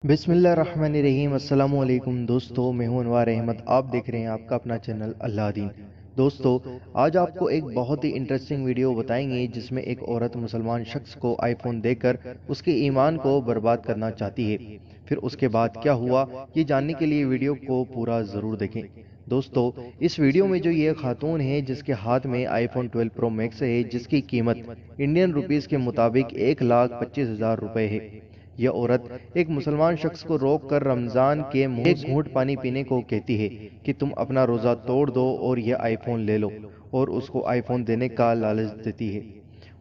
बिस्मिल्लाहिर्रहमानिर्रहीम। अस्सलामुअलैकुम दोस्तों, मैं हूं अनवार अहमद। आप देख रहे हैं आपका अपना चैनल अल्लादीन। दोस्तों, आज आपको एक बहुत ही इंटरेस्टिंग वीडियो बताएंगे जिसमें एक औरत मुसलमान शख्स को आईफोन देकर उसके ईमान को बर्बाद करना चाहती है। फिर उसके बाद क्या हुआ, ये जानने के लिए वीडियो को पूरा ज़रूर देखें। दोस्तों, इस वीडियो में जो ये खातून है जिसके हाथ में आईफोन 12 प्रो मैक्स है, जिसकी कीमत इंडियन रुपीस के मुताबिक 1,25,000 रुपए है। यह औरत एक मुसलमान शख्स को रोक कर रमजान के मुंह एक घूंट पानी पीने को कहती है कि तुम अपना रोजा तोड़ दो और यह आईफोन ले लो, और उसको आईफोन देने का लालच देती है।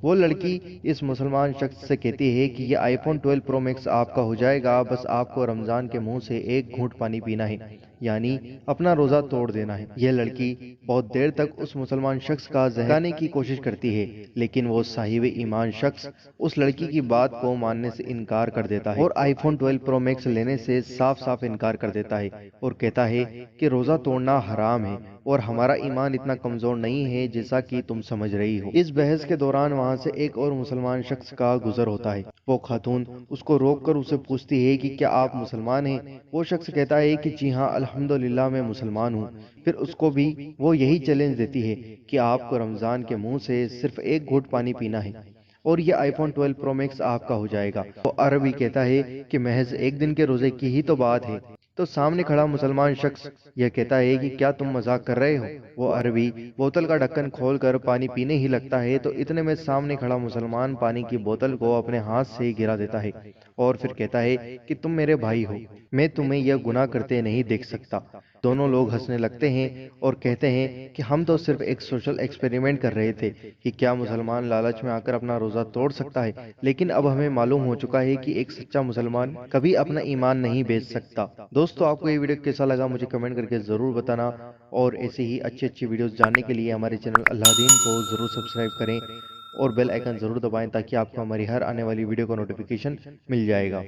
वो लड़की इस मुसलमान शख्स से कहती है कि यह आईफोन 12 प्रो मैक्स आपका हो जाएगा, बस आपको रमजान के मुंह से एक घूंट पानी पीना है, यानी अपना रोजा तोड़ देना है। यह लड़की बहुत देर तक उस मुसलमान शख्स का जहकाने की कोशिश करती है, लेकिन वो साहिब ईमान शख्स उस लड़की की बात को मानने से इनकार कर देता है और आईफोन 12 प्रो मैक्स लेने से साफ साफ इनकार कर देता है और कहता है कि रोजा तोड़ना हराम है और हमारा ईमान इतना कमजोर नहीं है जैसा कि तुम समझ रही हो। इस बहस के दौरान वहां से एक और मुसलमान शख्स का गुजर होता है। वो खातून उसको रोककर उसे पूछती है कि क्या आप मुसलमान हैं। वो शख्स कहता है कि जी हाँ, अल्हम्दुलिल्लाह मैं मुसलमान हूँ। फिर उसको भी वो यही चैलेंज देती है कि आपको रमजान के मुंह से सिर्फ एक घूंट पानी पीना है और ये आईफोन 12 प्रो मैक्स आपका हो जाएगा। तो अरबी कहता है कि महज एक दिन के रोजे की ही तो बात है। तो सामने खड़ा मुसलमान शख्स यह कहता है कि क्या तुम मजाक कर रहे हो। वो अरबी बोतल का ढक्कन खोलकर पानी पीने ही लगता है तो इतने में सामने खड़ा मुसलमान पानी की बोतल को अपने हाथ से गिरा देता है और फिर कहता है कि तुम मेरे भाई हो, मैं तुम्हें यह गुनाह करते नहीं देख सकता। दोनों लोग हंसने लगते हैं और कहते हैं कि हम तो सिर्फ एक सोशल एक्सपेरिमेंट कर रहे थे कि क्या मुसलमान लालच में आकर अपना रोजा तोड़ सकता है, लेकिन अब हमें मालूम हो चुका है कि एक सच्चा मुसलमान कभी अपना ईमान नहीं बेच सकता। दोस्तों, आपको ये वीडियो कैसा लगा मुझे कमेंट करके जरूर बताना, और ऐसे ही अच्छी अच्छी वीडियोस जानने के लिए हमारे चैनल अल्लादीन को जरूर सब्सक्राइब करें और बेल आइकन जरूर दबाएं ताकि आपको हमारी हर आने वाली वीडियो का नोटिफिकेशन मिल जाएगा।